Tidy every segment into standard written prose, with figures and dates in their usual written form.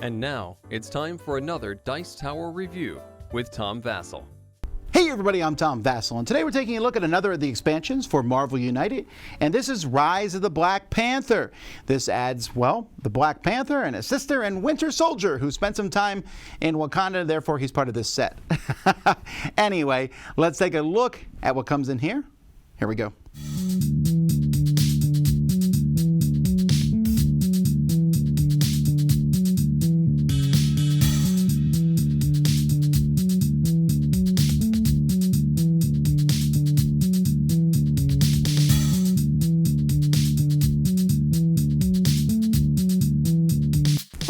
And now, it's time for another Dice Tower review with Tom Vasel. Hey everybody, I'm Tom Vasel, and today we're taking a look at another of the expansions for Marvel United, and this is Rise of the Black Panther. This adds, well, the Black Panther and his sister and Winter Soldier, who spent some time in Wakanda, therefore he's part of this set. Anyway, let's take a look at what comes in here. Here we go.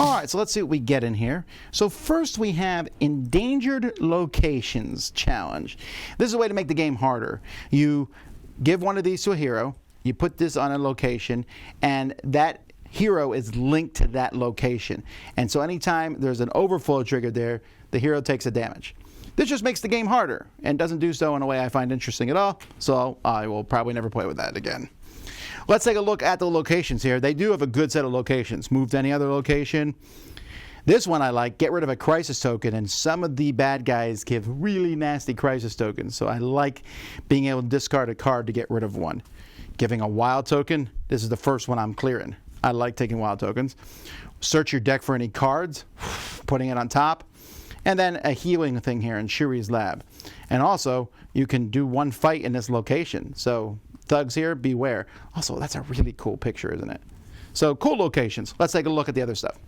Alright, so let's see what we get in here. So first we have Endangered Locations Challenge. This is a way to make the game harder. You give one of these to a hero, you put this on a location, and that hero is linked to that location. And so anytime there's an overflow triggered there, the hero takes a damage. This just makes the game harder, and doesn't do so in a way I find interesting at all, so I will probably never play with that again. Let's take a look at the locations here. They do have a good set of locations. Move to any other location. This one I like. Get rid of a crisis token, and some of the bad guys give really nasty crisis tokens. So I like being able to discard a card to get rid of one. Giving a wild token. This is the first one I'm clearing. I like taking wild tokens. Search your deck for any cards. Putting it on top. And then a healing thing here in Shuri's lab. And also, you can do one fight in this location. So thugs here, beware. Also, that's a really cool picture, isn't it? So, cool locations. Let's take a look at the other stuff.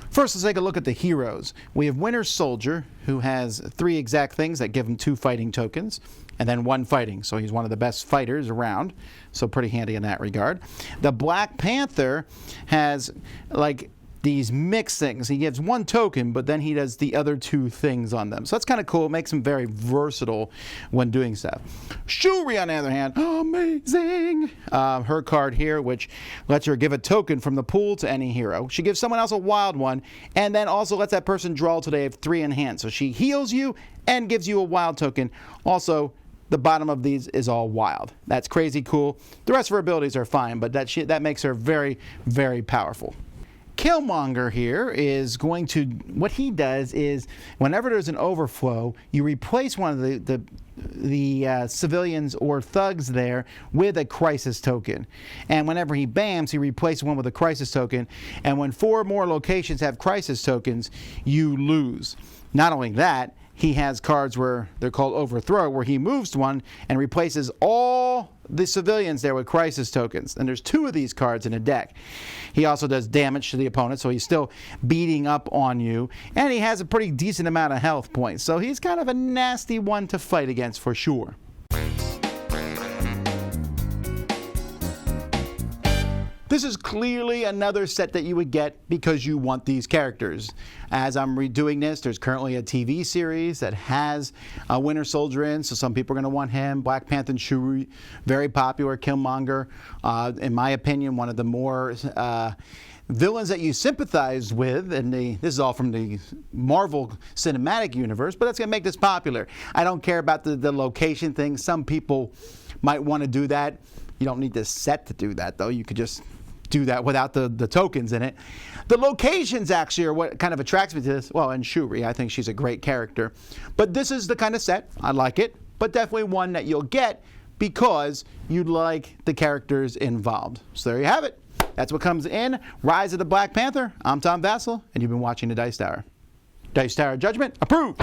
First, let's take a look at the heroes. We have Winter Soldier, who has 3 exact things that give him 2 fighting tokens, and then 1 fighting. So he's one of the best fighters around. So pretty handy in that regard. The Black Panther has, like, these mixed things. He gives 1 token, but then he does the other 2 things on them. So that's kind of cool. It makes him very versatile when doing stuff. Shuri, on the other hand, amazing. Her card here, which lets her give a token from the pool to any hero. She gives someone else a wild one, and then also lets that person draw till they have 3 in hand. So she heals you and gives you a wild token. Also, the bottom of these is all wild. That's crazy cool. The rest of her abilities are fine, but that makes her very, very powerful. Killmonger here is going to, what he does is, whenever there's an overflow, you replace one of the civilians or thugs there with a crisis token. And whenever he bams, he replaces one with a crisis token. And when 4 more locations have crisis tokens, you lose. Not only that, he has cards where they're called Overthrow, where he moves one and replaces all the civilians there with crisis tokens. And there's 2 of these cards in a deck. He also does damage to the opponent, so he's still beating up on you. And he has a pretty decent amount of health points, so he's kind of a nasty one to fight against for sure. This is clearly another set that you would get because you want these characters. As I'm redoing this, there's currently a TV series that has a Winter Soldier in, so some people are going to want him. Black Panther and Shuri, very popular. Killmonger, in my opinion, one of the more villains that you sympathize with, and this is all from the Marvel Cinematic Universe, but that's going to make this popular. I don't care about the location thing. Some people might want to do that. You don't need this set to do that, though. You could just do that without the tokens in it. The locations actually are what kind of attracts me to this. Well, and Shuri, I think she's a great character. But this is the kind of set, I like it, but definitely one that you'll get because you like the characters involved. So there you have it. That's what comes in Rise of the Black Panther. I'm Tom Vasel, and you've been watching the Dice Tower. Dice Tower Judgment approved.